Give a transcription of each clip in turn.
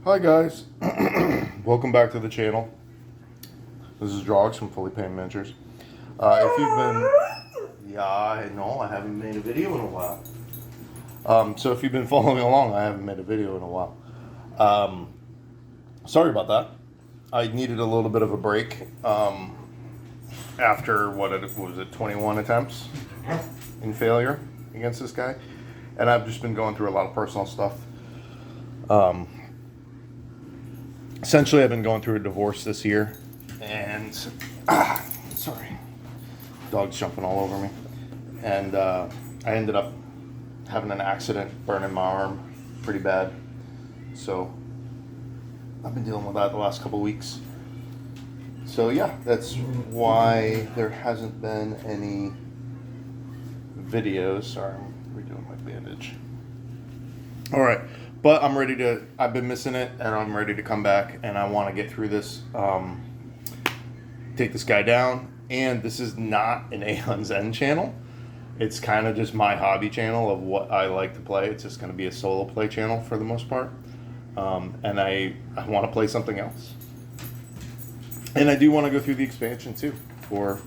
Hi guys, welcome back to the channel. This is Drogs from Fully Painted Miniatures. If you've been, yeah, I know I haven't made a video in a while. So if you've been following along, I haven't made a video in a while. Sorry about that. I needed a little bit of a break after what was it, 21 attempts in failure against this guy, and I've just been going through a lot of personal stuff. Essentially, I've been going through a divorce this year, and sorry, dog's jumping all over me, and I ended up having an accident, burning my arm pretty bad. So I've been dealing with that the last couple weeks. So yeah, that's why there hasn't been any videos. Sorry, I'm redoing my bandage. All right. But I'm ready to, I've been missing it, and I'm ready to come back, and I want to get through this, take this guy down. And this is not an Aeons End channel. It's kind of just my hobby channel of what I like to play. It's just going to be a solo play channel for the most part. And I want to play something else. And I do want to go through the expansion too for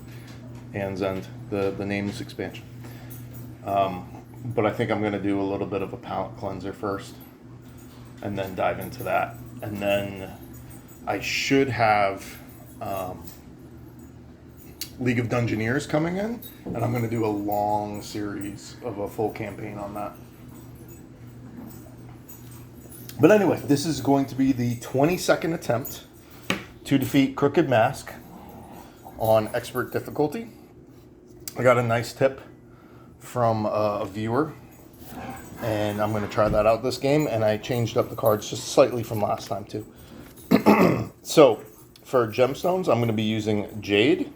Aeons End, the names expansion. But I think I'm going to do a little bit of a palette cleanser first, and then dive into that. And then I should have League of Dungeoneers coming in, and I'm going to do a long series of a full campaign on that. But anyway, this is going to be the 22nd attempt to defeat Crooked Mask on expert difficulty. I got a nice tip from a viewer, and I'm going to try that out this game, and I changed up the cards just slightly from last time too. So for gemstones, I'm going to be using Jade,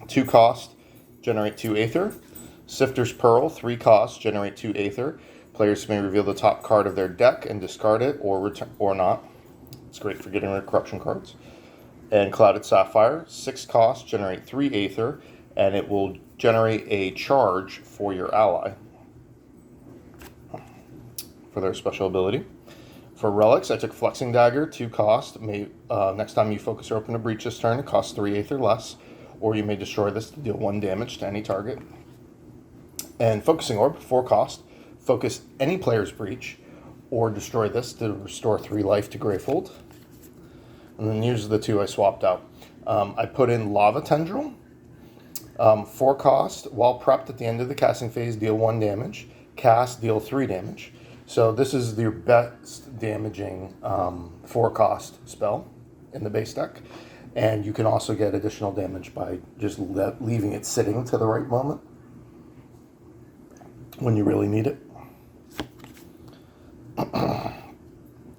2 cost, generate 2 Aether. Sifter's Pearl, 3 cost, generate 2 Aether. Players may reveal the top card of their deck and discard it or return or not. It's great for getting rid of corruption cards. And Clouded Sapphire, 6 cost, generate 3 Aether, and it will generate a charge for your ally for their special ability. For relics, I took Flexing Dagger, 2 cost. Next time you focus or open a breach this turn, it costs 3 Aether less, or you may destroy this to deal 1 damage to any target. And Focusing Orb, 4 cost. Focus any player's breach, or destroy this to restore 3 life to Gravehold. And then these are the 2 I swapped out. I put in Lava Tendril, 4 cost. While prepped at the end of the casting phase, deal 1 damage. Cast, deal 3 damage. So this is your best damaging 4 cost spell in the base deck. And you can also get additional damage by just leaving it sitting to the right moment when you really need it.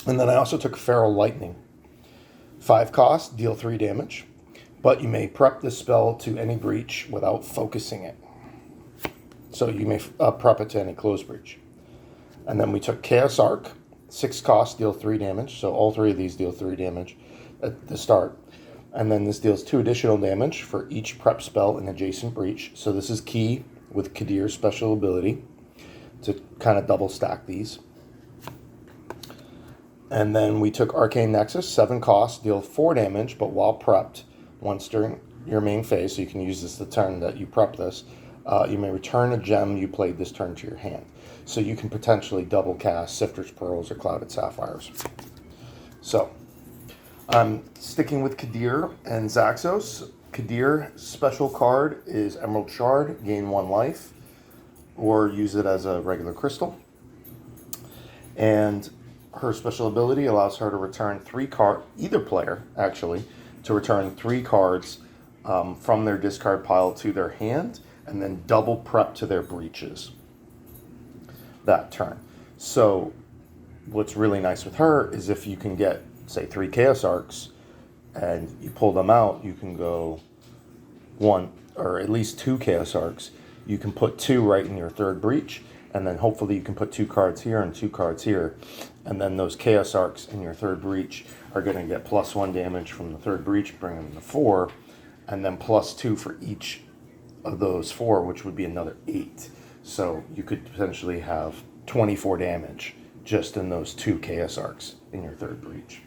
And then I also took Feral Lightning. 5 cost, deal 3 damage. But you may prep this spell to any breach without focusing it. So you may prep it to any closed breach. And then we took Chaos Arc, 6 cost, deal 3 damage. So all 3 of these deal 3 damage at the start. And then this deals 2 additional damage for each prep spell in adjacent breach. So this is key with Kadir's special ability to kind of double stack these. And then we took Arcane Nexus, 7 cost, deal 4 damage, but while prepped, once during your main phase, so you can use this the turn that you prep this, you may return a gem you played this turn to your hand. So you can potentially double cast Sifter's Pearls or Clouded Sapphires. So I'm sticking with Kadir and Zaxos. Kadir special card is Emerald Shard, gain 1 life, or use it as a regular crystal. And her special ability allows her to return 3 cards, either player actually, to return 3 cards from their discard pile to their hand, and then double prep to their breaches that turn. So what's really nice with her is if you can get, say, 3 Chaos Arcs and you pull them out, you can go 1 or at least 2 Chaos Arcs. You can put 2 right in your 3rd breach, and then hopefully you can put 2 cards here and 2 cards here. And then those Chaos Arcs in your 3rd breach are going to get +1 damage from the 3rd breach, bring them to 4, and then +2 for each of those 4, which would be another 8. So you could potentially have 24 damage just in those 2 Chaos Arcs in your 3rd breach.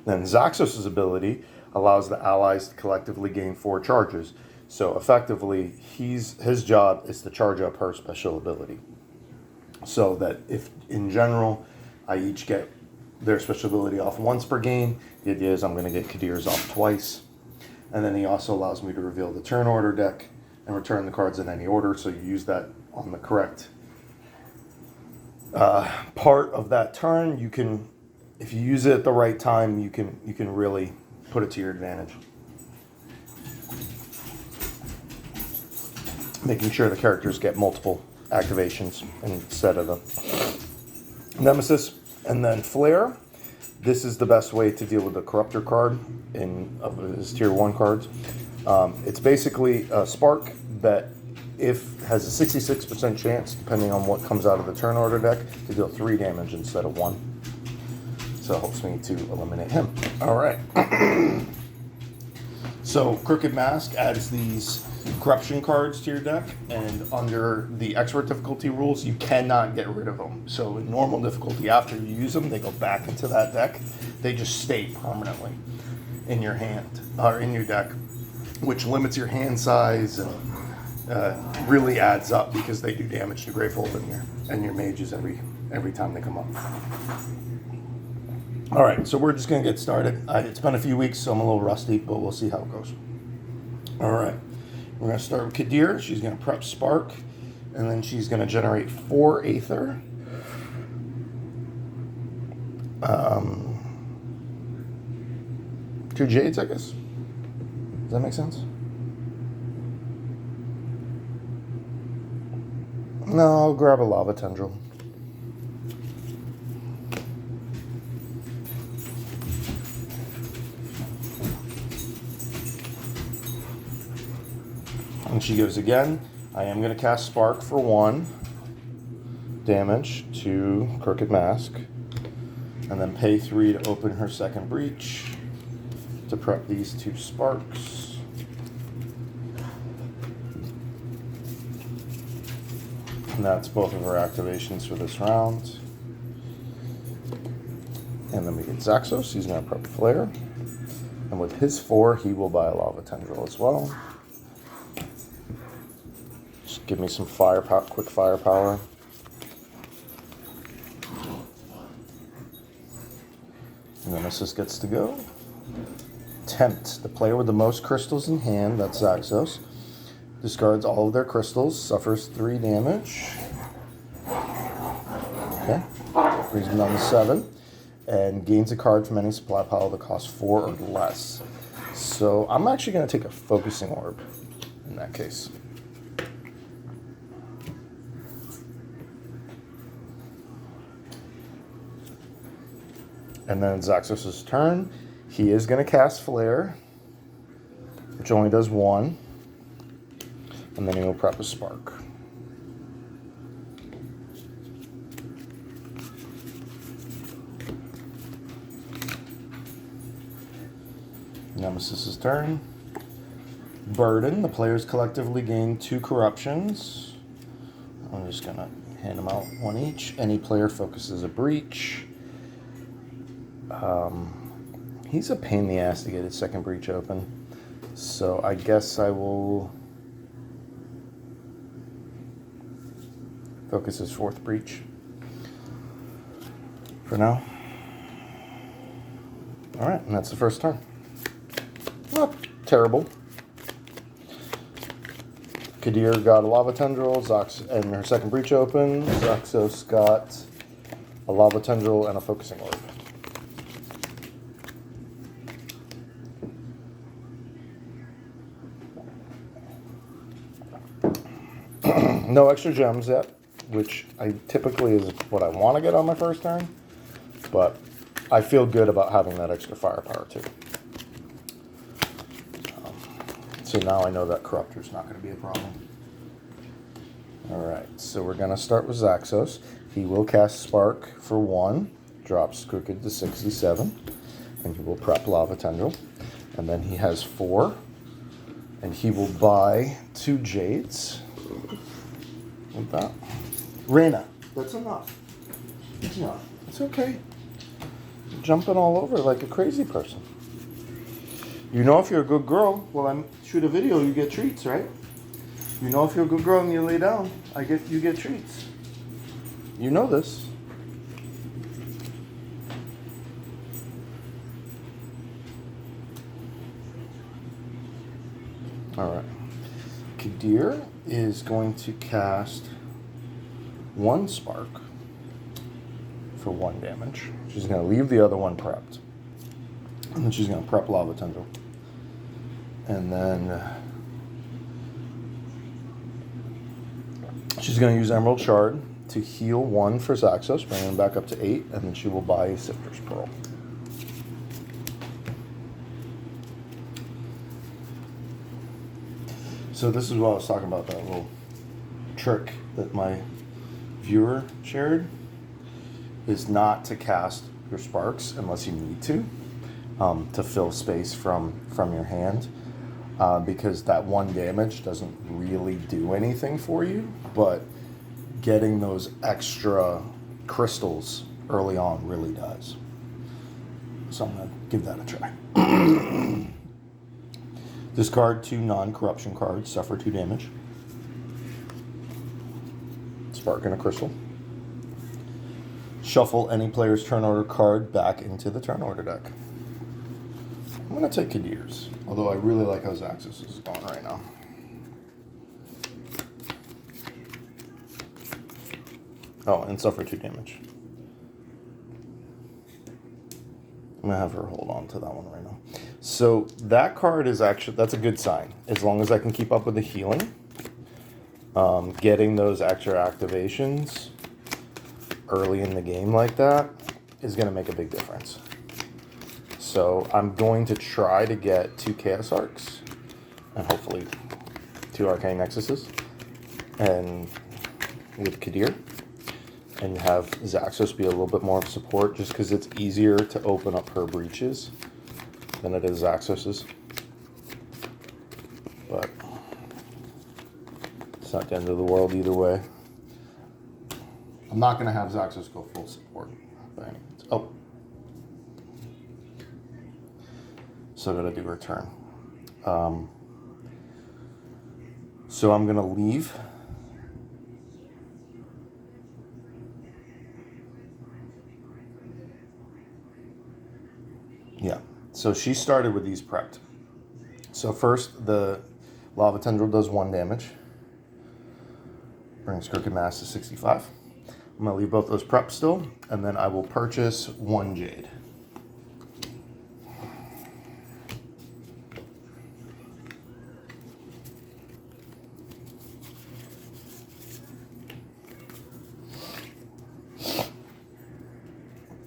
Then Zaxos' ability allows the allies to collectively gain 4 charges. So effectively, his job is to charge up her special ability. So that if, in general, I each get their special ability off once per game, the idea is I'm going to get Kadir's off twice. And then he also allows me to reveal the turn order deck and return the cards in any order. So you use that on the correct part of that turn. You can, if you use it at the right time, you can really put it to your advantage. Making sure the characters get multiple activations instead of the Nemesis. And then Flare. This is the best way to deal with the Corruptor card of his tier 1 cards. It's basically a Spark that has a 66% chance, depending on what comes out of the turn order deck, to deal 3 damage instead of 1. So it helps me to eliminate him. All right. So Crooked Mask adds these corruption cards to your deck, and under the expert difficulty rules, you cannot get rid of them. So in normal difficulty, after you use them, they go back into that deck. They just stay permanently in your hand or in your deck, which limits your hand size and really adds up because they do damage to Gravehold and your mages every time they come up. All right, so we're just gonna get started. It's been a few weeks, so I'm a little rusty, but we'll see how it goes. All right. We're going to start with Kadir. She's going to prep Spark, and then she's going to generate 4 Aether. 2 Jades, I guess. Does that make sense? No, I'll grab a Lava Tendril. And she goes again. I am going to cast Spark for 1 damage to Crooked Mask. And then pay 3 to open her 2nd breach to prep these 2 Sparks. And that's both of her activations for this round. And then we get Zaxos. He's going to prep Flare. And with his 4, he will buy a Lava Tendril as well. Give me some quick firepower. Nemesis gets to go. Tempt. The player with the most crystals in hand, that's Zaxos, discards all of their crystals, suffers 3 damage. Okay. Brings them down to 7. And gains a card from any supply pile that costs 4 or less. So I'm actually going to take a Focusing Orb in that case. And then Zaxos' turn. He is going to cast Flare, which only does 1. And then he will prep a Spark. Nemesis' turn. Burden. The players collectively gain 2 corruptions. I'm just going to hand them out 1 each. Any player focuses a breach. He's a pain in the ass to get his 2nd breach open. So I guess I will focus his 4th breach for now. All right, and that's the first turn. Not terrible. Kadir got a Lava Tendril, and her 2nd breach open. Zaxos got a Lava Tendril and a Focusing Orb. No extra gems yet, which I typically is what I want to get on my first turn, but I feel good about having that extra firepower too. So now I know that Corruptor's not going to be a problem. Alright, so we're going to start with Zaxos. He will cast Spark for 1, drops Crooked to 67, and he will prep Lava Tendril. And then he has 4, and he will buy 2 Jades. Like that. Reyna, that's enough. Yeah, it's okay. You're jumping all over like a crazy person. You know if you're a good girl, well, I shoot a video, you get treats, right? You know if you're a good girl and you lay down, you get treats. You know this. All right. Kadir is going to cast 1 spark for 1 damage. She's going to leave the other one prepped. And then she's going to prep Lava Tendril. And then she's going to use Emerald Shard to heal 1 for Zaxos, bringing him back up to 8, and then she will buy a Sifter's Pearl. So this is what I was talking about, that little trick that my viewer shared, is not to cast your sparks unless you need to fill space from your hand, because that 1 damage doesn't really do anything for you, but getting those extra crystals early on really does. So I'm going to give that a try. Discard 2 non-corruption cards, suffer 2 damage. Spark and a crystal. Shuffle any player's turn order card back into the turn order deck. I'm going to take Kadir's, although I really like how Zaxos is going right now. Oh, and suffer 2 damage. I'm going to have her hold on to that one right now. So that card is actually, that's a good sign. As long as I can keep up with the healing, getting those extra activations early in the game like that is going to make a big difference. So I'm going to try to get 2 Chaos Arcs and hopefully 2 Arcane Nexuses and with Kadir, and have Zaxos be a little bit more of support just because it's easier to open up her breaches than it is Zaxos's. But it's not the end of the world either way. I'm not going to have Zaxos go full support by any means. Oh. So gotta do her turn. So I'm going to leave. Yeah. So she started with these prepped. So first, the Lava Tendril does 1 damage. Brings Crooked Mass to 65. I'm going to leave both those prepped still, and then I will purchase 1 Jade.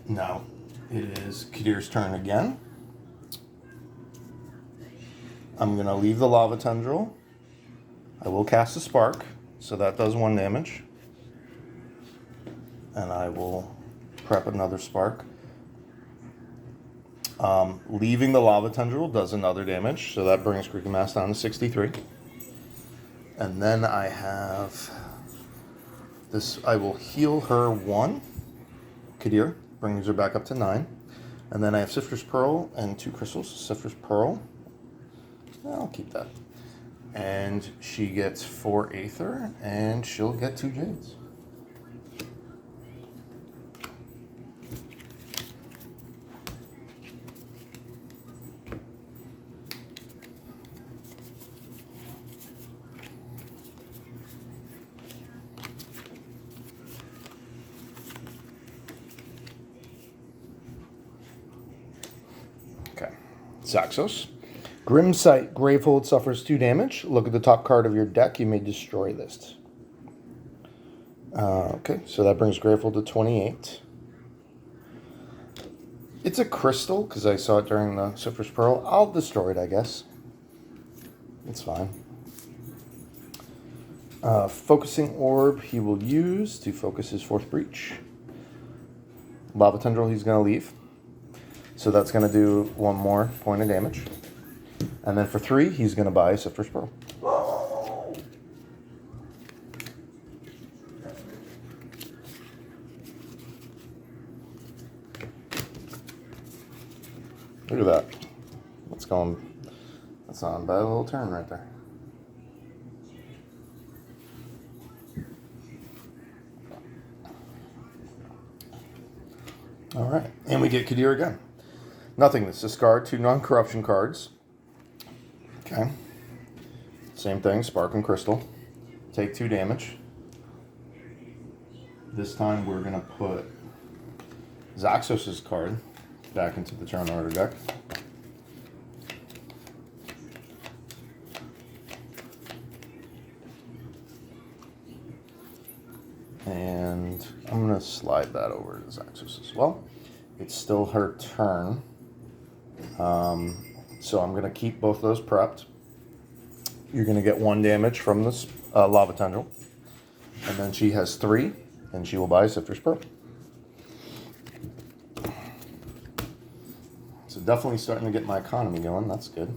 Now, it is Kadir's turn again. I'm going to leave the Lava Tendril. I will cast a Spark, so that does 1 damage. And I will prep another Spark. Leaving the Lava Tendril does another damage, so that brings Crooked Mass down to 63. And then I have this, I will heal her 1. Kadir brings her back up to 9. And then I have Sifter's Pearl and 2 crystals. Sifter's Pearl, I'll keep that. And she gets 4 Aether, and she'll get 2 Jades. Okay, Zaxos. Grimsight, Gravehold suffers 2 damage. Look at the top card of your deck. You may destroy this. Okay, so that brings Gravehold to 28. It's a crystal, because I saw it during the Sifter's Pearl. I'll destroy it, I guess. It's fine. Focusing Orb he will use to focus his 4th Breach. Lava Tendril he's going to leave. So that's going to do 1 more point of damage. And then for 3, he's going to buy a Sifter's Pearl. Look at that. That's going. That's not a bad little turn right there. All right, and we get Kadir again. Nothingness. Discard 2 non-corruption cards. Okay. Same thing. Spark and Crystal. Take 2 damage. This time we're gonna put Zaxos' card back into the turn order deck. And I'm going to slide that over to Zaxos as well. It's still her turn. So I'm going to keep both of those prepped. You're going to get 1 damage from this Lava Tendril. And then she has 3, and she will buy a Sifter's Pearl. So definitely starting to get my economy going. That's good.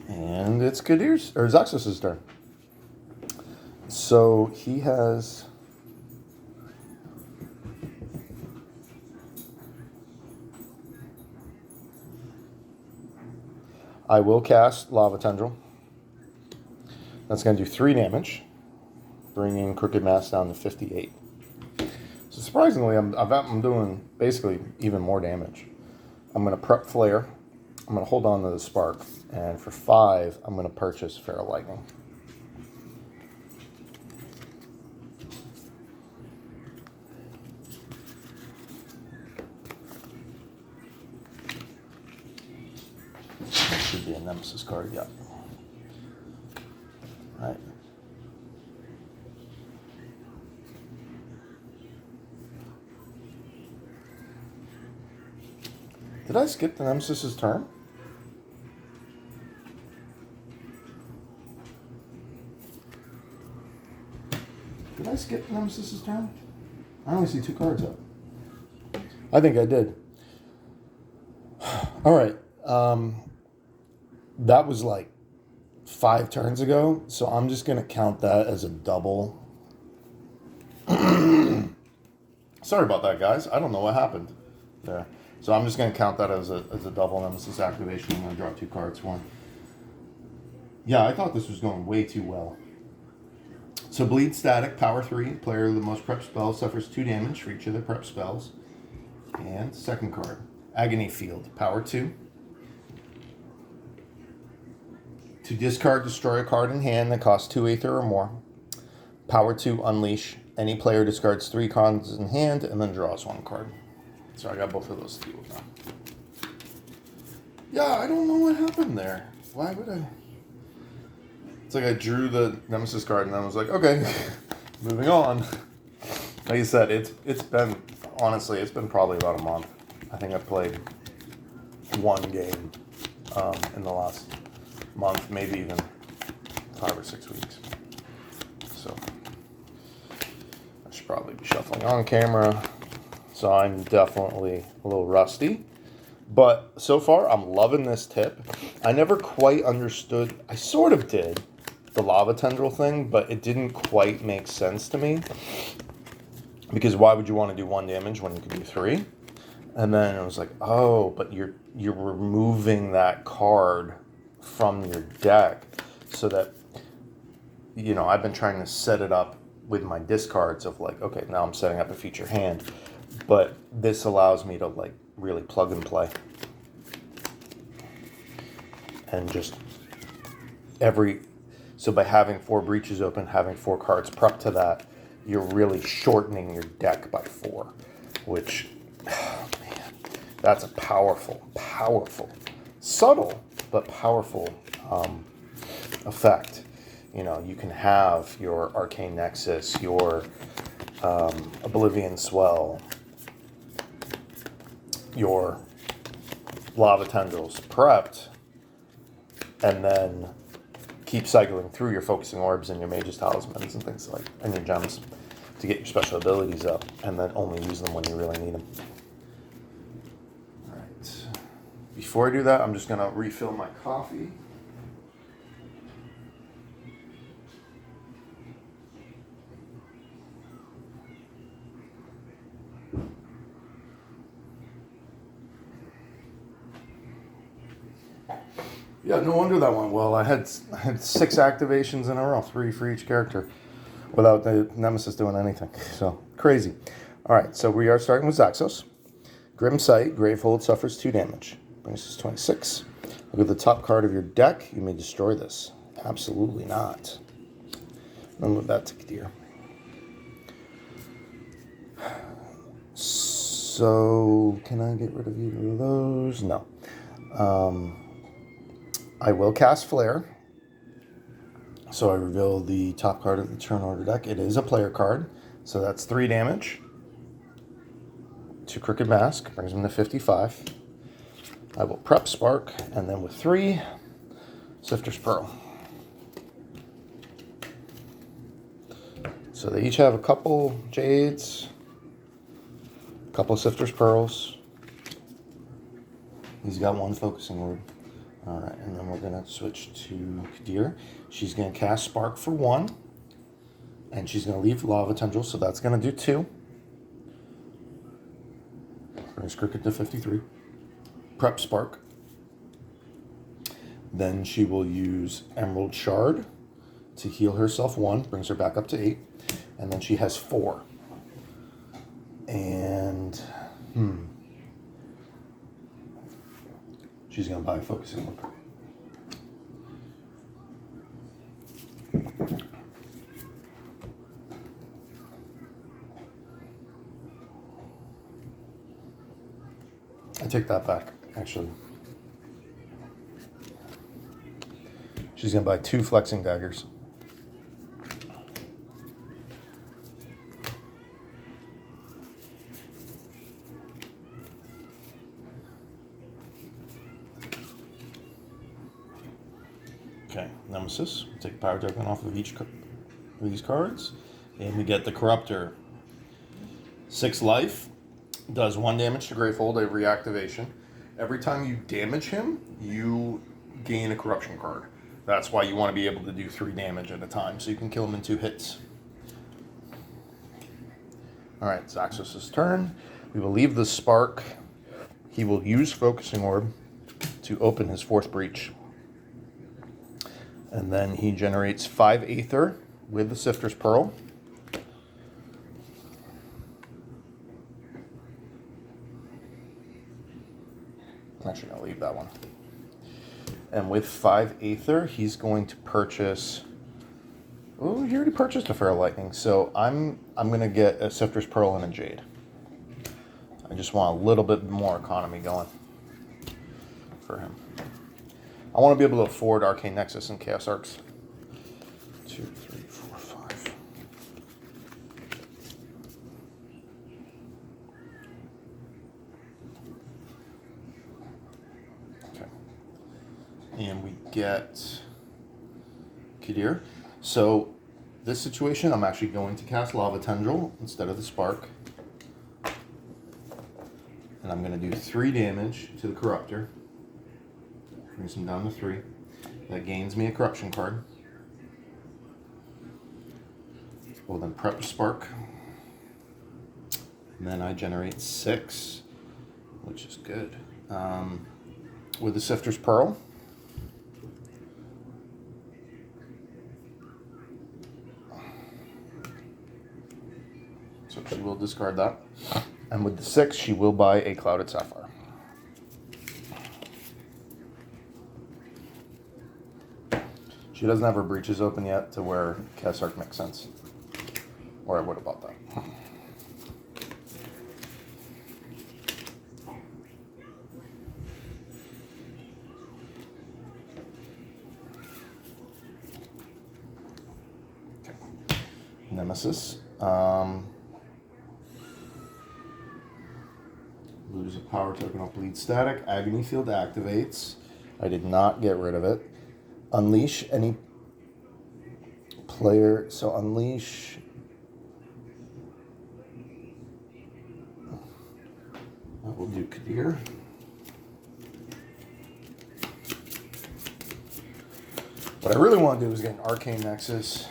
And it's Kadir's, or Zaxos' turn. So he has... I will cast Lava Tendril. That's going to do 3 damage, bringing Crooked Mass down to 58. So surprisingly, I'm doing basically even more damage. I'm going to prep Flare. I'm going to hold on to the Spark. And for 5, I'm going to purchase Feral Lightning. That should be a Nemesis card, yeah. All right. Did I skip the Nemesis' turn? Did I skip the Nemesis' turn? I only see 2 cards up. I think I did. All right. That was like 5 turns ago, so I'm just going to count that as a double. Sorry about that, guys. I don't know what happened there. So I'm just going to count that as a double Nemesis activation. I'm going to draw 2 cards for him. Yeah, I thought this was going way too well. So Bleed Static, Power 3. Player with the most prep spells suffers 2 damage for each of their prep spells. And second card, Agony Field, Power 2. To discard, destroy a card in hand that costs 2 Aether or more. Power 2, Unleash. Any player discards 3 cards in hand and then draws 1 card. So I got both of those to deal with now. Yeah, I don't know what happened there. Why would I? It's like I drew the Nemesis card and then I was like, okay, moving on. Like you said, it's been, honestly, it's been probably about a month. I think I've played 1 game in the last month, maybe even 5 or 6 weeks. So I should probably be shuffling on camera. So I'm definitely a little rusty. But so far, I'm loving this tip. I never quite understood. I sort of did the Lava Tendril thing, but it didn't quite make sense to me. Because why would you want to do 1 damage when you could do 3? And then I was like, oh, but you're removing that card from your deck so that, you know, I've been trying to set it up with my discards of like, okay, now I'm setting up a feature hand. But this allows me to like really plug and play. And just so by having 4 breaches open, having 4 cards prepped to that, you're really shortening your deck by 4, which, man, that's a powerful, subtle, but powerful effect. You know, you can have your Arcane Nexus, your Oblivion Swell, your Lava Tendrils prepped, and then keep cycling through your Focusing Orbs and your Mage's Talismans and things like, and your gems to get your special abilities up, and then only use them when you really need them. All right. Before I do that, I'm just going to refill my coffee. Yeah, no wonder that went well. I had 6 activations in a row, 3 for each character, without the Nemesis doing anything. So, crazy. Alright, so we are starting with Zaxos. Grim Sight, Gravehold suffers 2 damage. Brings us 26. Look at the top card of your deck. You may destroy this. Absolutely not. I'll move that to Kadir. So, can I get rid of either of those? No. I will cast Flare. So I reveal the top card of the turn order deck. It is a player card, so that's 3 damage to Crooked Mask, brings him to 55. I will prep Spark, and then with 3, Sifter's Pearl. So they each have a couple Jades, a couple Sifter's Pearls. He's got 1 Focusing Word. Alright, and then we're going to switch to Kadir. She's going to cast Spark for 1. And she's going to leave Lava Tendril, so that's going to do 2. Brings Cricket to 53. Prep Spark. Then she will use Emerald Shard to heal herself 1. Brings her back up to 8. And then she has 4. And... she's going to buy a Focusing Word. I take that back, actually. She's going to buy 2 Flexing Daggers. Okay, Nemesis. Take a power token off of each of these cards. And we get the Corruptor. 6 life. Does 1 damage to Gravehold, a reactivation. Every time you damage him, you gain a corruption card. That's why you want to be able to do 3 damage at a time, so you can kill him in 2 hits. Alright, Zaxos' turn. We will leave the Spark. He will use Focusing Orb to open his 4th breach. And then he generates 5 Aether with the Sifter's Pearl. I'm actually going to leave that one. And with 5 Aether, he's going to purchase... Oh, he already purchased a Feral Lightning. So I'm going to get a Sifter's Pearl and a Jade. I just want a little bit more economy going for him. I want to be able to afford Arcane Nexus and Chaos Arcs. 2, 3, 4, 5. Okay. And we get Kadir. So this situation, I'm actually going to cast Lava Tendril instead of the Spark. And I'm going to do 3 damage to the Corruptor. Brings him down to 3. That gains me a corruption card. We'll then prep a Spark. And then I generate 6, which is good. With the Sifter's Pearl. So she will discard that. And with the 6, she will buy a Clouded Sapphire. She doesn't have her breaches open yet to where Chaos Arc makes sense. Or I would have bought that. Okay. Nemesis. Lose a power token off Bleed Static. Agony Field activates. I did not get rid of it. Unleash any player. So unleash. We'll do Kadir. What I really want to do is get an Arcane Nexus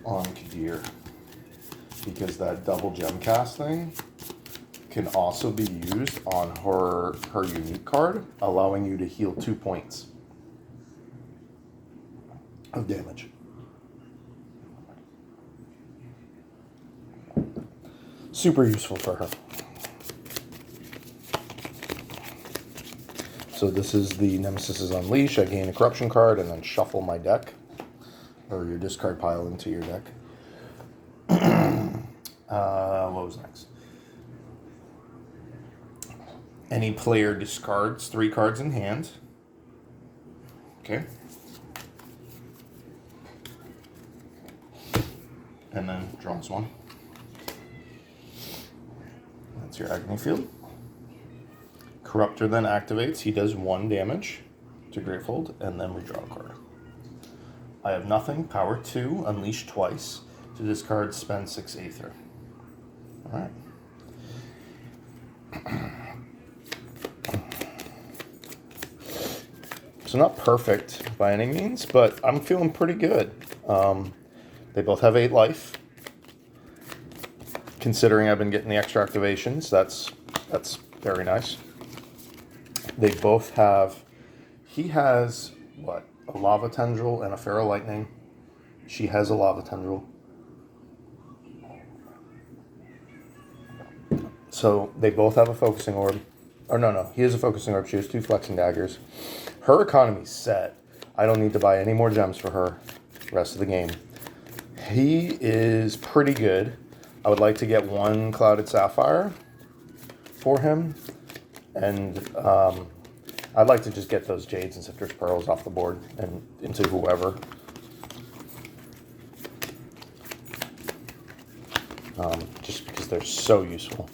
on Kadir. Because that double gem cast thing can also be used on her unique card, allowing you to heal 2 points of damage. Super useful for her. So this is the Nemesis is Unleash. I gain a corruption card and then shuffle my deck, or your discard pile into your deck. What was next? Any player discards 3 cards in hand. Okay. And then draws 1. That's your Agony Field. Corruptor then activates. He does 1 damage to Gravehold, and then we draw a card. I have nothing. Power 2. Unleash twice. To discard, spend 6 Aether. Alright. So not perfect by any means, but I'm feeling pretty good. They both have 8 life. Considering I've been getting the extra activations, that's very nice. They both have, he has, what, a Lava Tendril and a Feral Lightning. She has a Lava Tendril. So they both have a Focusing Orb. Or no, he has a Focusing Orb. She has 2 Flexing Daggers. Her economy's set. I don't need to buy any more gems for her the rest of the game. He is pretty good. I would like to get 1 Clouded Sapphire for him. And I'd like to just get those Jades and Sifter's Pearls off the board and into whoever. Just because they're so useful.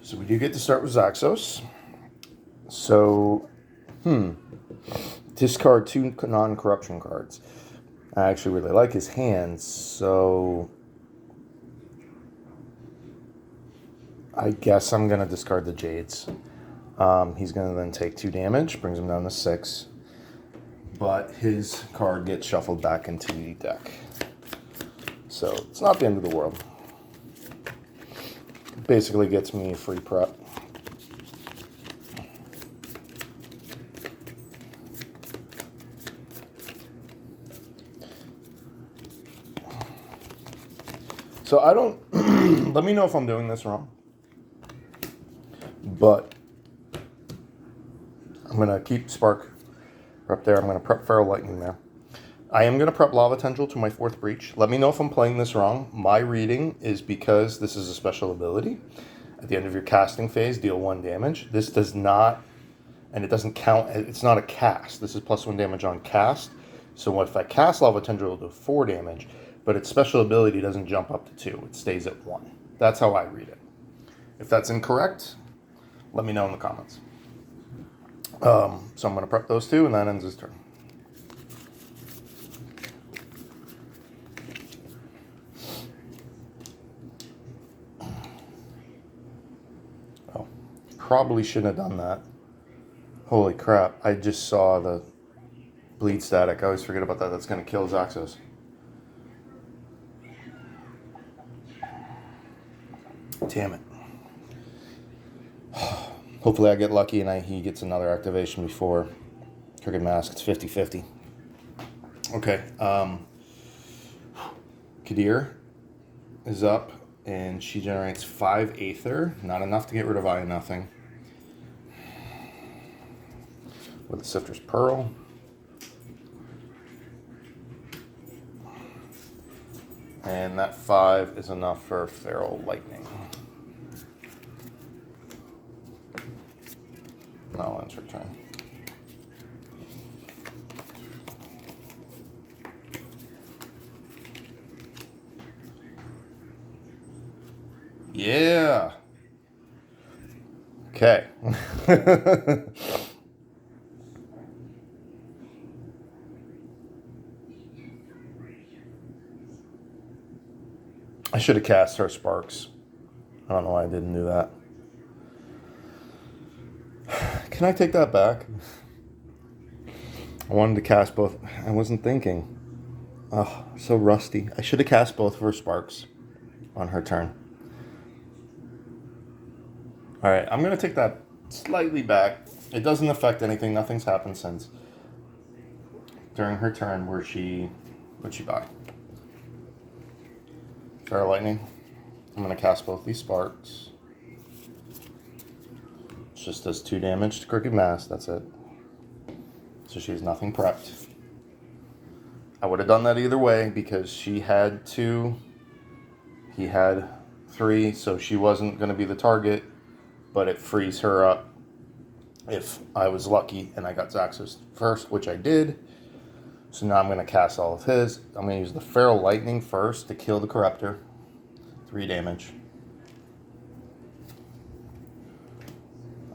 So we do get to start with Zaxos. So, discard 2 non-corruption cards. I actually really like his hands, so I guess I'm going to discard the Jades. He's going to then take 2 damage, brings him down to 6. But his card gets shuffled back into the deck. So it's not the end of the world. Basically gets me free prep. So I don't, let me know if I'm doing this wrong, but I'm going to keep Spark prep there. I'm going to prep Feral Lightning there. I am going to prep Lava Tendril to my 4th Breach. Let me know if I'm playing this wrong. My reading is because this is a special ability. At the end of your casting phase, deal 1 damage. This does not, and it doesn't count, it's not a cast. This is +1 damage on cast. So if I cast Lava Tendril, it'll do 4 damage. But its special ability doesn't jump up to 2. It stays at 1. That's how I read it. If that's incorrect, let me know in the comments. So I'm going to prep those 2, and that ends his turn. Oh, probably shouldn't have done that. Holy crap, I just saw the bleed static. I always forget about that. That's going to kill Zaxos. Damn it. Hopefully I get lucky and he gets another activation before Crooked Mask. It's 50-50. Okay. Kadir is up and she generates 5 Aether. Not enough to get rid of I Nothing. With a Sifter's Pearl. And that 5 is enough for Feral Lightning. Now ends her turn. Yeah. Okay. I should have cast her Sparks. I don't know why I didn't do that. Can I take that back? I wanted to cast both. I wasn't thinking. Oh, so rusty. I should have cast both of her Sparks. on her turn. All right, I'm going to take that slightly back. It doesn't affect anything. Nothing's happened since. During her turn, what'd she buy? Fire Lightning. I'm going to cast both these sparks. It just does 2 damage to Crooked Mask. That's it. So she has nothing prepped. I would have done that either way because she had 2. He had 3, so she wasn't going to be the target, but it frees her up if I was lucky and I got Zaxos first, which I did. So now I'm going to cast all of his. I'm going to use the Feral Lightning first to kill the Corruptor. 3 damage.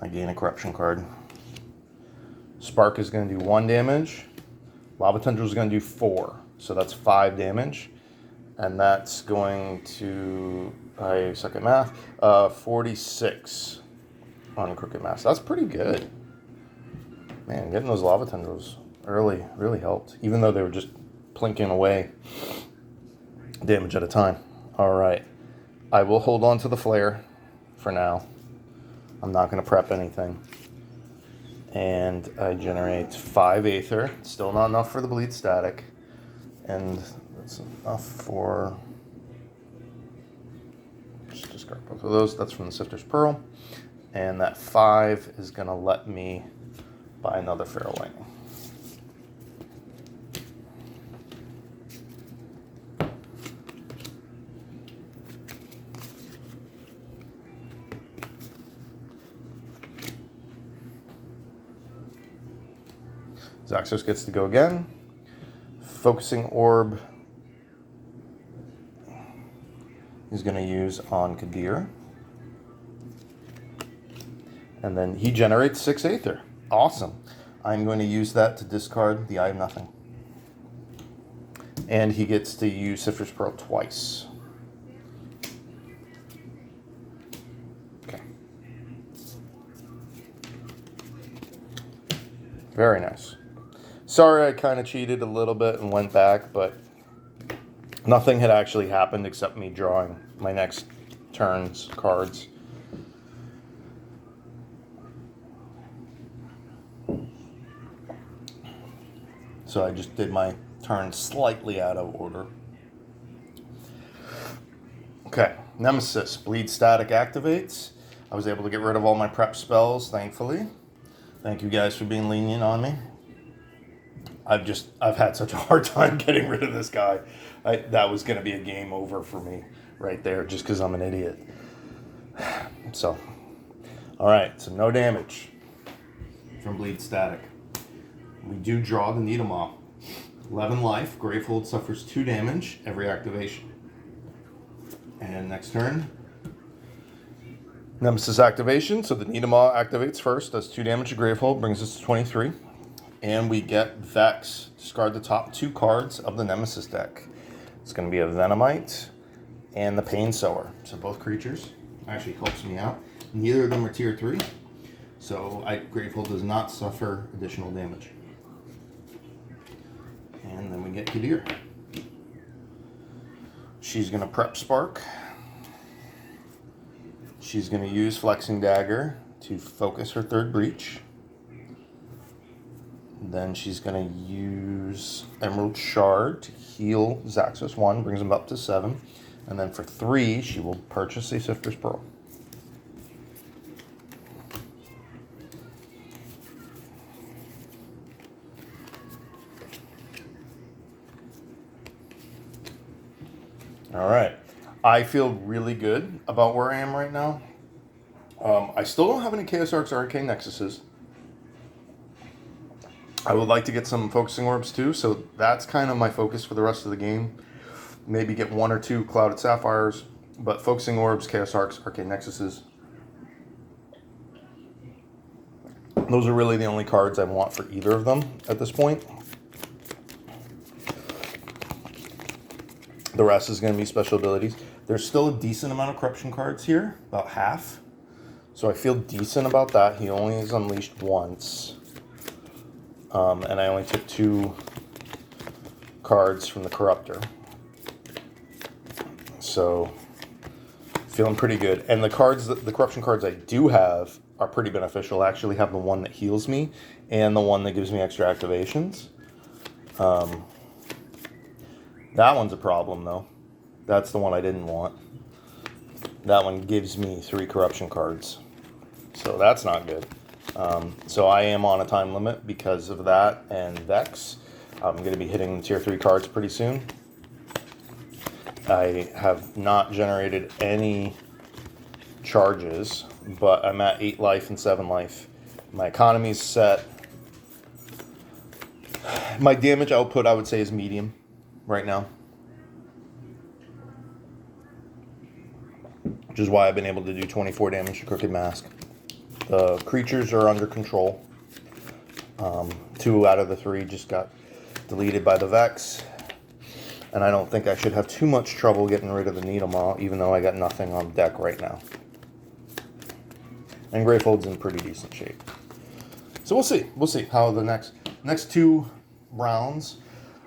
I gain a Corruption card. Spark is going to do 1 damage. Lava Tendril is going to do 4. So that's 5 damage. And that's going to, I suck at math, 46 on Crooked Mask. That's pretty good. Man, getting those Lava Tendrils early really helped, even though they were just plinking away damage at a time. All right. I will hold on to the Flare for now. I'm not going to prep anything. And I generate 5 Aether. Still not enough for the Bleed Static. And that's enough for... just discard both of those. That's from the Sifter's Pearl. And that 5 is going to let me buy another Feral Lightning. Zaxos gets to go again. Focusing Orb he's going to use on Kadir. And then he generates 6 Aether. Awesome. I'm going to use that to discard the Eye of Nothing. And he gets to use Sifter's Pearl twice. Okay. Very nice. Sorry I kind of cheated a little bit and went back, but nothing had actually happened except me drawing my next turn's cards. So I just did my turn slightly out of order. Okay, Nemesis, Bleed Static activates. I was able to get rid of all my prep spells, thankfully. Thank you guys for being lenient on me. I've had such a hard time getting rid of this guy. That was going to be a game over for me right there, just because I'm an idiot. So, all right, so no damage from Bleed Static. We do draw the Needlemaw. 11 life. Gravehold suffers 2 damage every activation. And next turn, Nemesis activation. So the Needlemaw activates first, does 2 damage to Gravehold, brings us to 23. And we get Vex. Discard the top 2 cards of the Nemesis deck. It's going to be a Venomite and the Pain Sower. So both creatures actually helps me out. Neither of them are tier 3. So Gravehold does not suffer additional damage. And then we get Kadir. She's going to prep Spark. She's going to use Flexing Dagger to focus her 3rd breach. Then she's going to use Emerald Shard to heal Zaxos 1, brings him up to 7. And then for 3, she will purchase a Sifter's Pearl. All right. I feel really good about where I am right now. I still don't have any Chaos Arcs or Arcane Nexuses. I would like to get some Focusing Orbs too, so that's kind of my focus for the rest of the game. Maybe get 1 or 2 Clouded Sapphires, but Focusing Orbs, Chaos Arcs, Arcane Nexuses. Those are really the only cards I want for either of them at this point. The rest is going to be special abilities. There's still a decent amount of Corruption cards here, about half. So I feel decent about that. He only is unleashed once. And I only took 2 cards from the Corruptor. So Feeling pretty good. And the cards, the corruption cards I do have are pretty beneficial. I actually have the one that heals me and the one that gives me extra activations. That one's a problem, though. That's the one I didn't want. That one gives me 3 corruption cards. So that's not good. So I am on a time limit because of that and Vex. I'm going to be hitting tier 3 cards pretty soon. I have not generated any charges, but I'm at 8 life and 7 life. My economy's set. My damage output, I would say, is medium right now. Which is why I've been able to do 24 damage to Crooked Mask. The creatures are under control. 2 out of the 3 just got deleted by the Vex. And I don't think I should have too much trouble getting rid of the Needle Maw, even though I got nothing on deck right now. And Greyfold's in pretty decent shape. So we'll see. We'll see how the next 2 rounds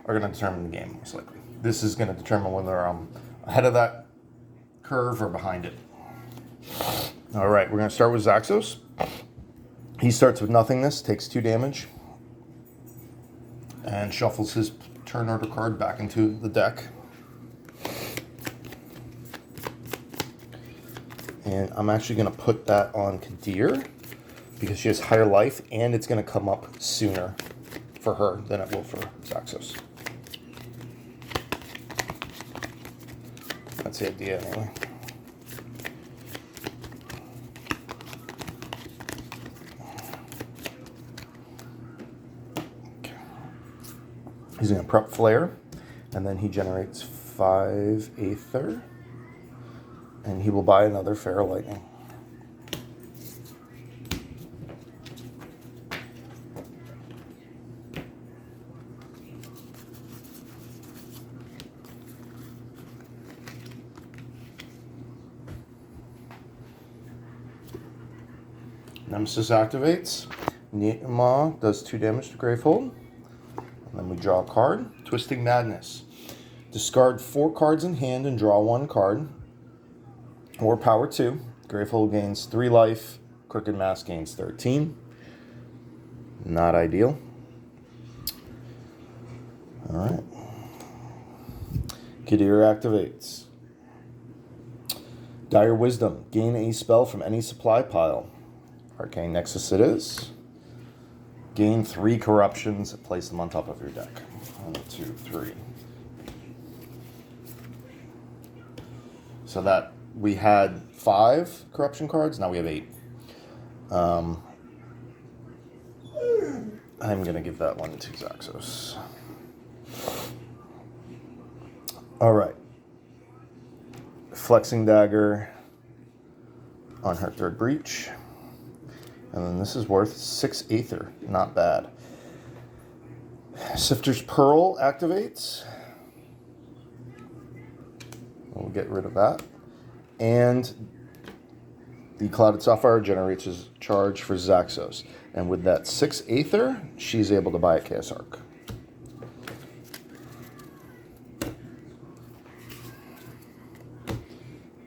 are going to determine the game, most likely. This is going to determine whether I'm ahead of that curve or behind it. All right, we're going to start with Zaxos. He starts with nothingness, takes 2 damage, and shuffles his turn order card back into the deck. And I'm actually going to put that on Kadir because she has higher life, and it's going to come up sooner for her than it will for Zaxos. That's the idea, anyway. Okay. He's going to prep Flare, and then he generates 5 Aether, and he will buy another Feral Lightning. Nemesis activates. Needle Maw does 2 damage to Greyfold. And then we draw a card. Twisting Madness. Discard 4 cards in hand and draw 1 card. Or power 2. Greyfold gains 3 life. Crooked Mask gains 13. Not ideal. Alright. Kadir activates. Dire Wisdom. Gain a spell from any supply pile. Arcane Nexus it is. Gain 3 corruptions. Place them on top of your deck. 1, 2, 3. So that we had 5 corruption cards. Now we have 8. I'm going to give that one to Zaxos. All right. Flexing Dagger on her 3rd breach. And then this is worth 6 Aether. Not bad. Sifter's Pearl activates. We'll get rid of that. And the Clouded Sapphire generates a charge for Zaxos. And with that 6 Aether, she's able to buy a Chaos Arc.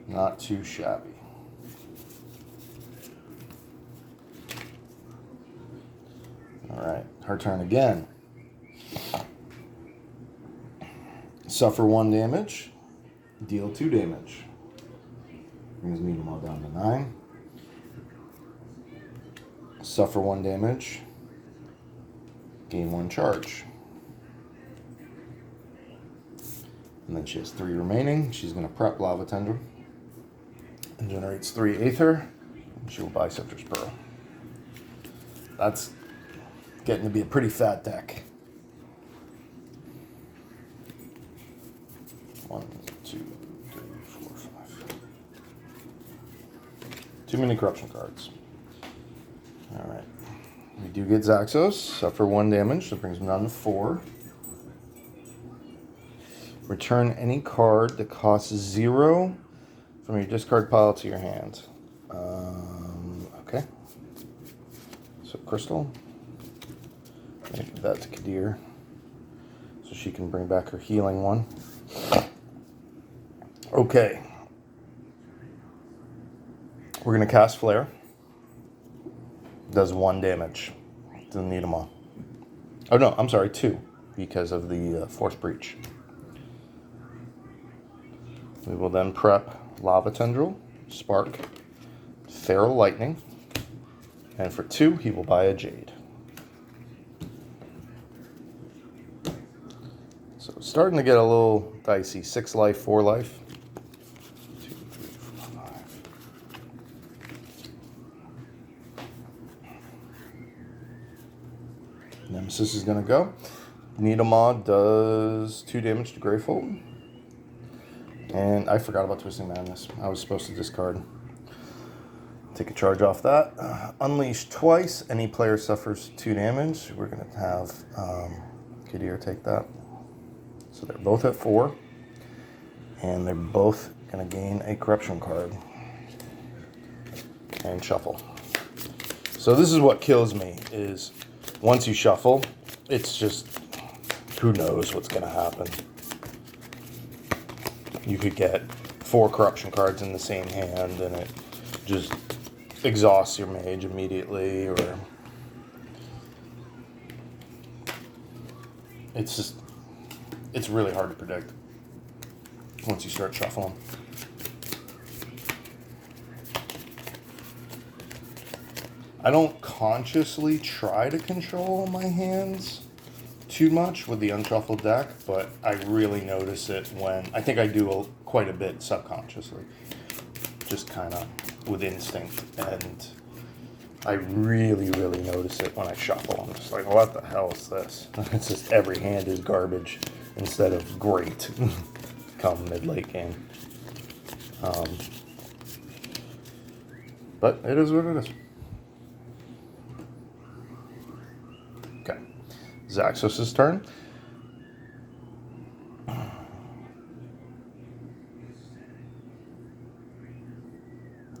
Not too shabby. Alright, her turn again. Suffer 1 damage. Deal 2 damage. Brings Needle Maw down to 9. Suffer 1 damage. Gain 1 charge. And then she has 3 remaining. She's going to prep Lava Tender. And generates 3 Aether. And she will buy Sifter's Pearl. That's getting to be a pretty fat deck. 1, 2, 3, 4, 5. Too many corruption cards. Alright. We do get Zaxos. Suffer 1 damage. That brings him down to 4. Return any card that costs 0 from your discard pile to your hand. Okay. So Crystal. Give that to Kadir. So she can bring back her healing one. Okay. We're going to cast Flare. Does 1 damage to the Nidomaw. Oh no, I'm sorry, 2, because of the Force Breach. We will then prep Lava Tendril, Spark, Feral Lightning, and for 2, he will buy a Jade. So starting to get a little dicey. 6 life, 4 life. 2, 3, 4, 5. Nemesis is going to go. Nidomaw does 2 damage to Greyfold. And I forgot about Twisting Madness. I was supposed to discard. Take a charge off that. Unleash twice. Any player suffers 2 damage. We're going to have Kadir take that. So they're both at 4. And they're both going to gain a corruption card. And shuffle. So this is what kills me, is once you shuffle, it's just, who knows what's going to happen. You could get 4 corruption cards in the same hand, and it just exhausts your mage immediately, or it's really hard to predict once you start shuffling. I don't consciously try to control my hands too much with the unshuffled deck, but I really notice it when, I think I do quite a bit subconsciously, just kind of with instinct, and I really notice it when I shuffle. I'm just like, what the hell is this? It's just every hand is garbage instead of great come mid-late game. But it is what it is. Okay, Zaxos' turn.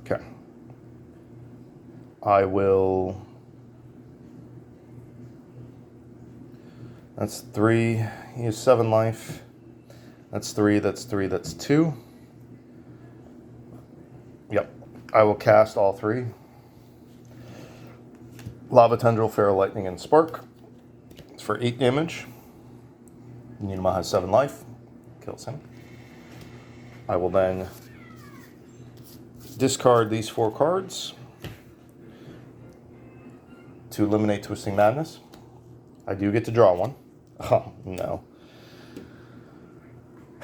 Okay. I will... That's 3. He has 7 life. That's 3, that's 3, that's 2. Yep. I will cast all 3. Lava Tendril, Feral Lightning, and Spark. It's for 8 damage. Nidomaw has 7 life. Kills him. I will then discard these 4 cards to eliminate Twisting Madness. I do get to draw one. Oh, no.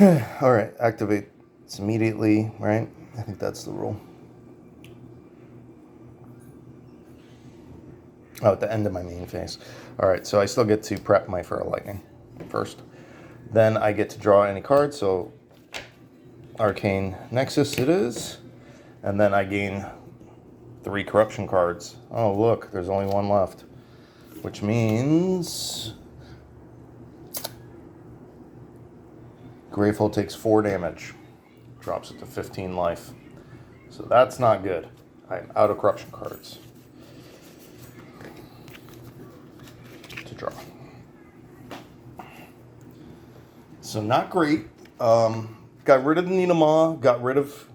Alright, activate this immediately, right? I think that's the rule. Oh, at the end of my main phase. Alright, so I still get to prep my Feral Lightning first. Then I get to draw any card, so Arcane Nexus it is. And then I gain 3 corruption cards. Oh, look, there's only 1 left. Which means Greyfold takes 4 damage. Drops it to 15 life. So that's not good. I'm out of corruption cards to draw. So not great. Got rid of the Nidomaw, got rid of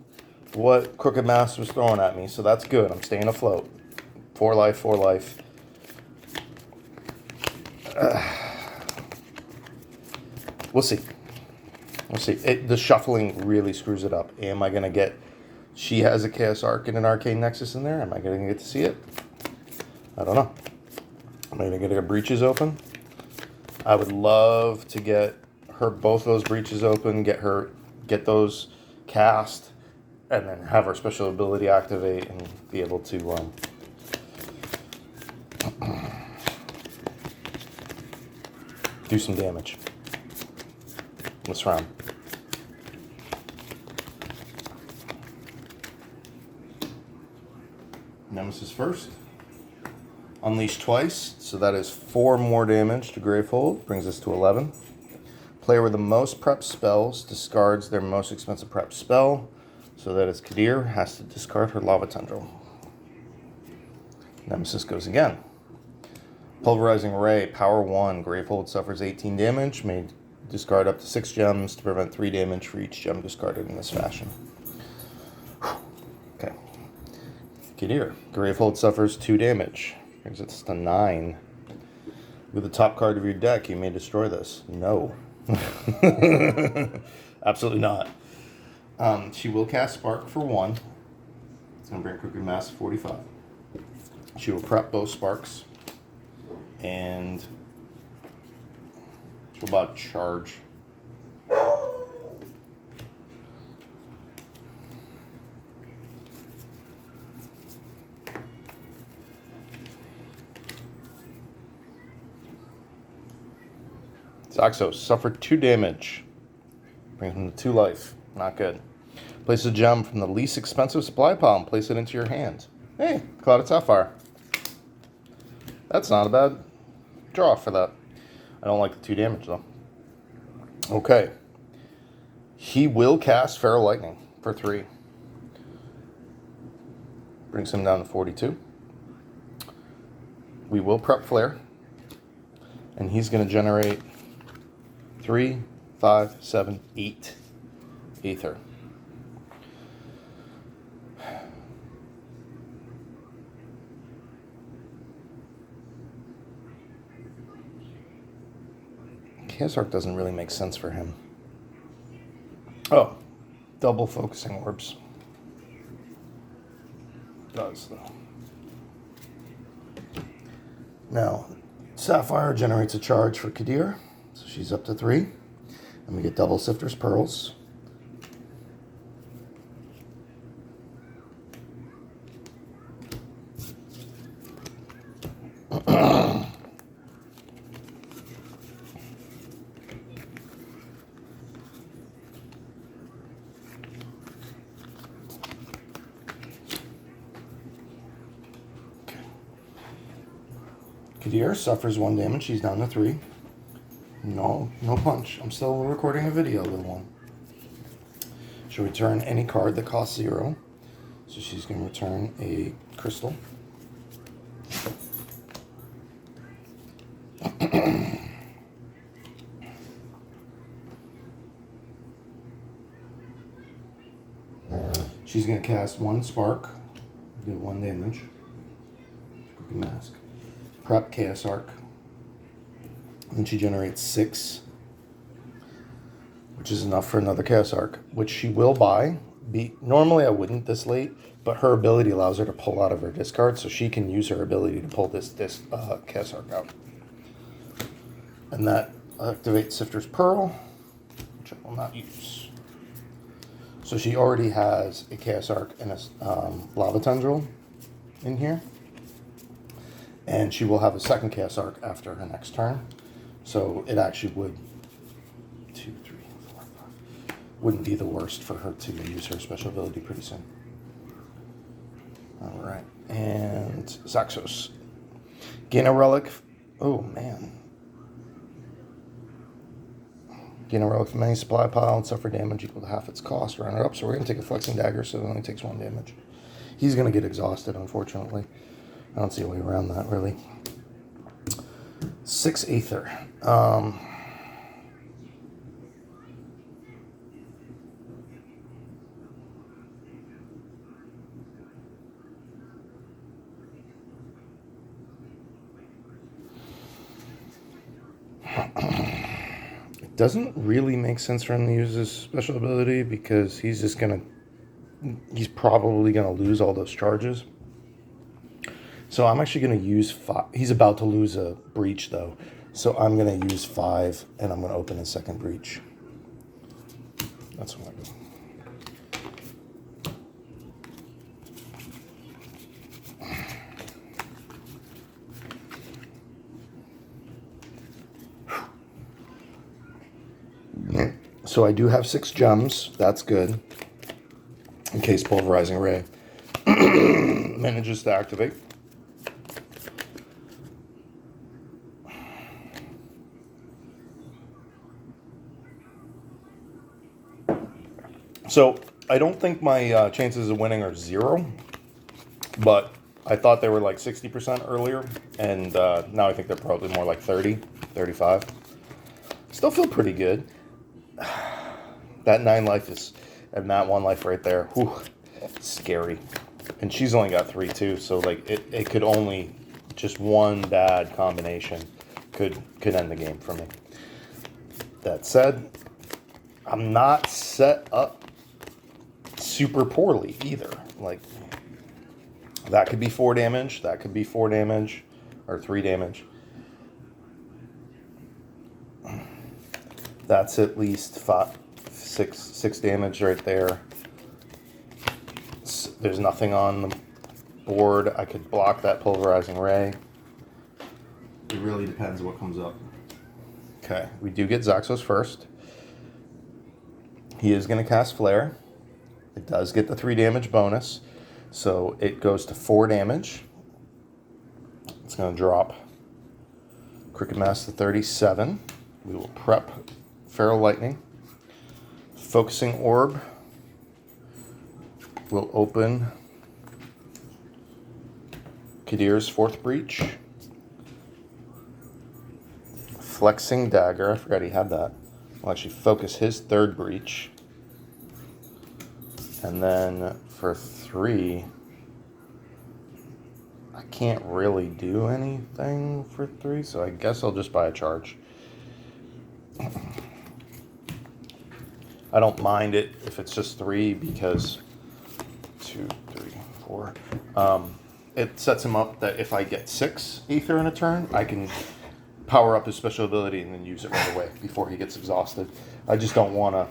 what Crooked Mask was throwing at me, so that's good. I'm staying afloat. 4 life, 4 life. We'll see. We'll see. The shuffling really screws it up. Am I going to get... She has a Chaos Arc and an Arcane Nexus in there. Am I going to get to see it? I don't know. Am I going to get her breaches open? I would love to get her both those breaches open, get those cast, and then have her special ability activate and be able to do some damage this round. Nemesis first. Unleash twice, so that is 4 more damage to Greyfold, brings us to 11. Player with the most prep spells discards their most expensive prep spell, so that is Kadir, has to discard her Lava Tendril. Nemesis goes again. Pulverizing Ray, power 1. Greyfold suffers 18 damage, may discard up to 6 gems to prevent 3 damage for each gem discarded in this fashion. Okay. Kadir. Gravehold suffers 2 damage. Brings it to 9. With the top card of your deck, you may destroy this. No. Absolutely not. She will cast Spark for 1. It's going to bring Crooked Mask to 45. She will prep both Sparks. And she'll about charge. Zaxos suffered 2 damage. Brings him to 2 life. Not good. Place a gem from the least expensive supply pile and place it into your hand. Hey, Clouded Sapphire. That's not a bad draw for that. I don't like the 2 damage though. Okay. He will cast Feral Lightning for 3. Brings him down to 42. We will prep Flare. And he's going to generate 3, 5, 7, 8 Aether. Chaos Arc doesn't really make sense for him. Oh, double focusing orbs. Does though. Now, Sapphire generates a charge for Kadir, so she's up to 3. And we get double Sifter's Pearls. Kadir suffers 1 damage. She's down to 3. No punch. I'm still recording a video, little one. She'll return any card that costs 0. So she's going to return a crystal. She's going to cast 1 spark. Do 1 damage. Crooked Mask. Prep Chaos Arc. And she generates 6, which is enough for another Chaos Arc, which she will buy. Normally I wouldn't this late, but her ability allows her to pull out of her discard, so she can use her ability to pull this Chaos Arc out. And that activates Sifter's Pearl, which I will not use. So she already has a Chaos Arc and a Lava Tendril in here. And she will have a second Chaos Arc after her next turn. So it actually would, 2, 3, 4, 5, wouldn't be the worst for her to use her special ability pretty soon. All right, and Zaxos. Gain a relic. Oh, man. Gain a relic from any supply pile and suffer damage equal to half its cost. Round it up, so we're going to take a Flexing Dagger, so it only takes 1 damage. He's going to get exhausted, unfortunately. I don't see a way around that, really. 6 Aether. It doesn't really make sense for him to use his special ability because he's probably gonna lose all those charges. So I'm actually going to use 5. He's about to lose a breach, though. So I'm going to use 5, and I'm going to open a second breach. That's what I do. So I do have 6 gems. That's good. In case Pulverizing Ray manages to activate. So I don't think my chances of winning are 0, but I thought they were like 60% earlier, and now I think they're probably more like 30, 35. Still feel pretty good. That 9 life is, and that 1 life right there, whew, scary. And she's only got 3 too, so like it could only, just one bad combination could end the game for me. That said, I'm not set up super poorly either. Like, that could be 4 damage, that could be 4 damage, or 3 damage. That's at least 6 damage right there. There's nothing on the board. I could block that pulverizing ray. It really depends what comes up. Okay, we do get Zaxos first. He is going to cast Flare. It does get the 3 damage bonus, so it goes to 4 damage. It's going to drop Crooked Mass to 37. We will prep Feral Lightning. Focusing Orb will open Kadir's 4th breach. Flexing Dagger, I forgot he had that. Will actually focus his 3rd breach. And then for 3, I can't really do anything for 3, so I guess I'll just buy a charge. I don't mind it if it's just 3 because 2, 3, 4. It sets him up that if I get 6 Aether in a turn, I can power up his special ability and then use it right away before he gets exhausted. I just don't want to,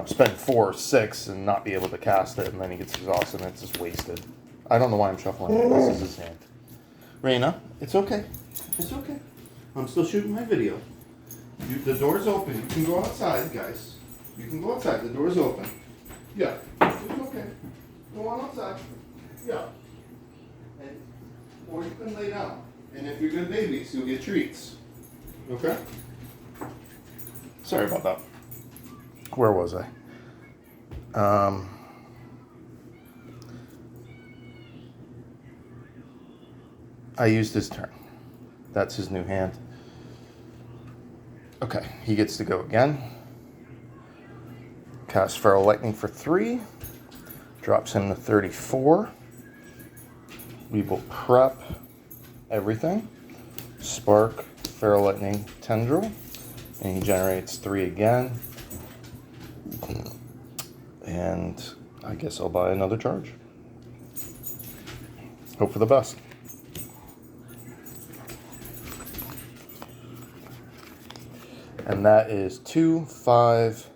spend 4 or 6 and not be able to cast it, and then he gets exhausted and it's just wasted. I don't know why I'm shuffling it. This is his hand. Raina, it's okay. It's okay. I'm still shooting my video. The door's open. You can go outside, guys. You can go outside. The door's open. Yeah. It's okay. Go on outside. Yeah. Or you can lay down. And if you're good babies, you'll get treats. Okay? Sorry about that. Where was I? I used his turn. That's his new hand. Okay, he gets to go again. Cast Feral Lightning for 3. Drops him to 34. We will prep everything. Spark, Feral Lightning, Tendril. And he generates 3 again. And I guess I'll buy another charge. Hope for the best. And that is 2, 5,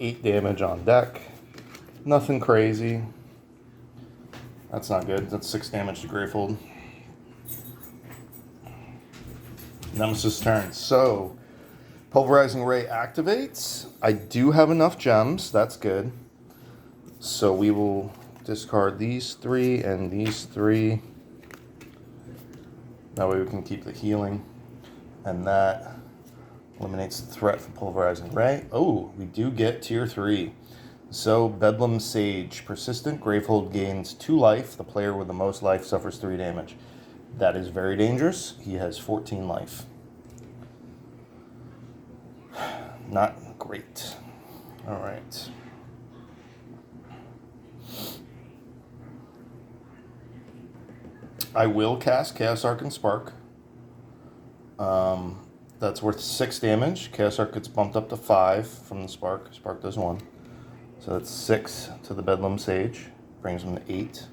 8 damage on deck. Nothing crazy. That's not good. That's 6 damage to Gravehold. Nemesis turn. So, Pulverizing Ray activates. I do have enough gems. That's good. So we will discard these 3 and these 3. That way we can keep the healing. And that eliminates the threat from Pulverizing Ray. Oh, we do get tier 3. So, Bedlam Sage. Persistent Gravehold gains 2 life. The player with the most life suffers 3 damage. That is very dangerous. He has 14 life. Not great. Alright. I will cast Chaos Arc and Spark. That's worth 6 damage. Chaos Arc gets bumped up to 5 from the Spark. Spark does 1. So that's 6 to the Bedlam Sage. Brings him to 8.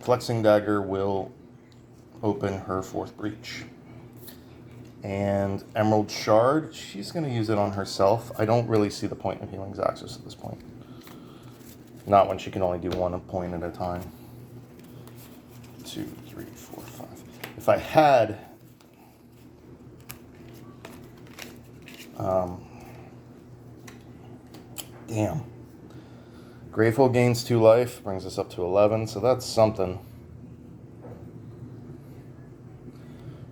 Flexing Dagger will open her 4th breach. And Emerald Shard, she's going to use it on herself. I don't really see the point of healing Zaxos at this point. Not when she can only do 1 point at a time. 2, 3, 4, 5. If I had damn. Gravehold gains 2 life, brings us up to 11, so that's something.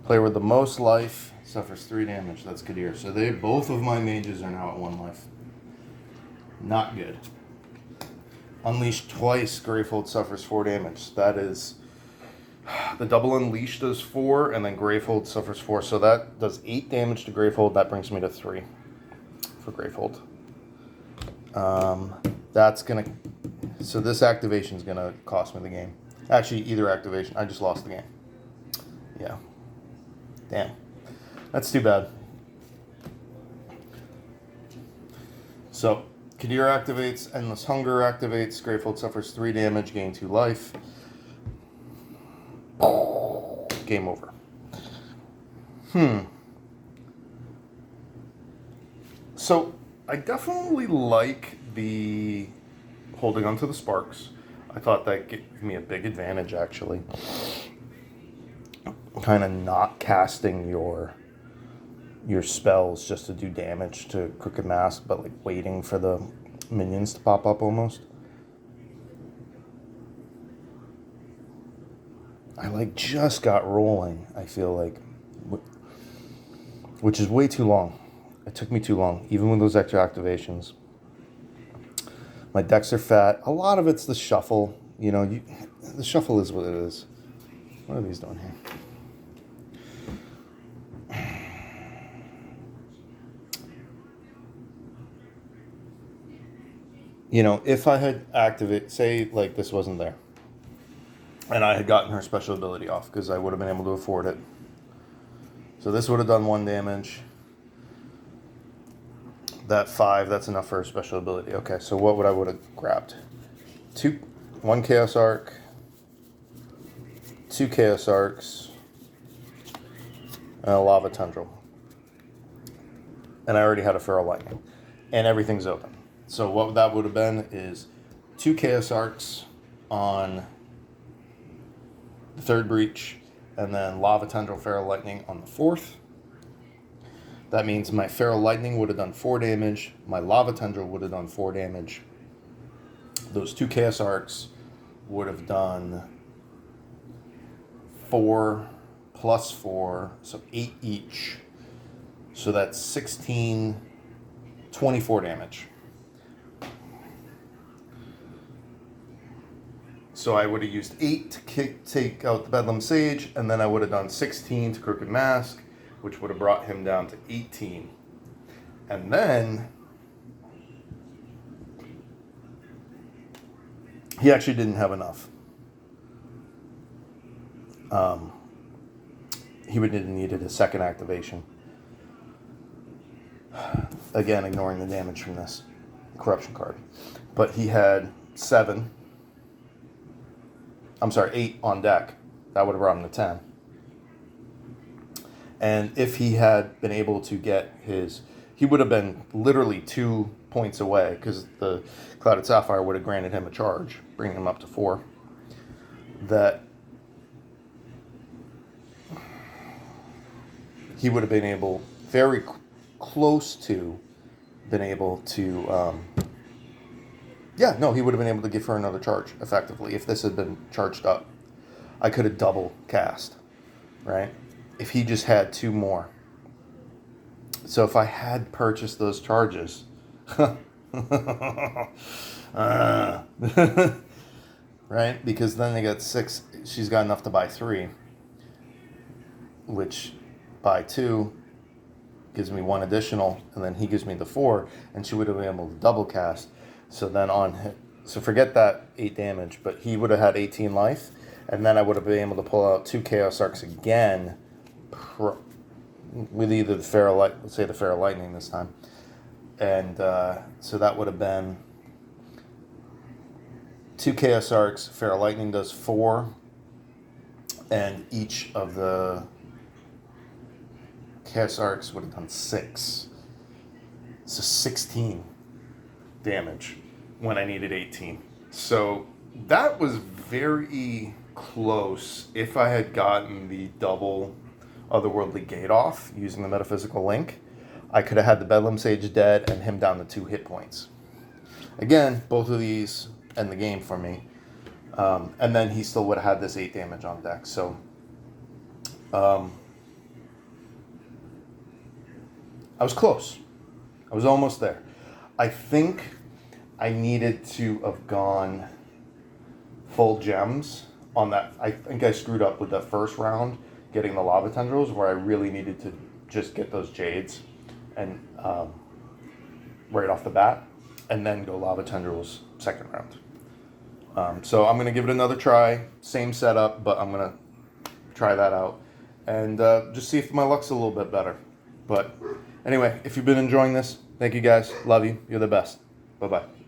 Player with the most life suffers 3 damage. That's Kadir. So both of my mages are now at 1 life. Not good. Unleash twice, Gravehold suffers 4 damage. That is... The double Unleash does 4, and then Gravehold suffers 4. So that does 8 damage to Gravehold. That brings me to 3 for Gravehold. That's going to... So this activation is going to cost me the game. Actually, either activation. I just lost the game. Yeah. Damn. That's too bad. So, Kadir activates, Endless Hunger activates, Gravefold suffers 3 damage, gain 2 life. Game over. So, I definitely like the holding onto the sparks. I thought that gave me a big advantage, actually. Kind of not casting your spells just to do damage to Crooked Mask, but like waiting for the minions to pop up almost. I like just got rolling, I feel like, which is way too long. It took me too long, even with those extra activations. My decks are fat. A lot of it's the shuffle. You know, the shuffle is what it is. What are these doing here? You know, if I had activated, say, like this wasn't there, and I had gotten her special ability off, because I would have been able to afford it. So this would have done 1 damage. That 5, that's enough for her special ability. Okay, so what would I would have grabbed? 1 Chaos Arc, 2 Chaos Arcs, and a Lava Tundra. And I already had a Feral Lightning. And everything's open. So what that would have been is 2 Chaos Arcs on the 3rd breach, and then Lava Tundra Feral Lightning on the 4th. That means my Feral Lightning would have done 4 damage, my Lava Tundra would have done 4 damage. Those 2 Chaos Arcs would have done 4 plus 4, so 8 each. So that's 16, 24 damage. So I would have used 8 to take out the Bedlam Sage, and then I would have done 16 to Crooked Mask, which would have brought him down to 18. And then he actually didn't have enough. He would have needed a second activation. Again, ignoring the damage from this corruption card. But he had 8 on deck. That would have brought him to 10. And if he had been able to get he would have been literally 2 points away, because the Clouded Sapphire would have granted him a charge, bringing him up to 4. That he would have been able, very close to, been able to, he would have been able to give her another charge, effectively, if this had been charged up. I could have double cast, right? If he just had 2 more. So if I had purchased those charges, right? Because then they got 6, she's got enough to buy 3, which buy 2 gives me 1 additional, and then he gives me the 4, and she would have been able to double cast. So then so forget that 8 damage, but he would have had 18 life, and then I would have been able to pull out 2 Chaos Arcs again, with either the Feral Lightning this time. And so that would have been 2 Chaos Arcs, Feral Lightning does 4, and each of the Chaos Arcs would have done 6. So 16 damage when I needed 18. So that was very close. If I had gotten the double Otherworldly Gate off using the Metaphysical Link, I could have had the Bedlam Sage dead and him down to 2 hit points. Again, both of these end the game for me. And then he still would have had this 8 damage on deck. So I was close. I was almost there. I think I needed to have gone full gems on that. I think I screwed up with that first round, getting the Lava Tendrils, where I really needed to just get those Jades and right off the bat. and then go lava tendrils second round. So I'm going to give it another try. Same setup, but I'm going to try that out and just see if my luck's a little bit better. But anyway, if you've been enjoying this, thank you guys. Love you. You're the best. Bye-bye.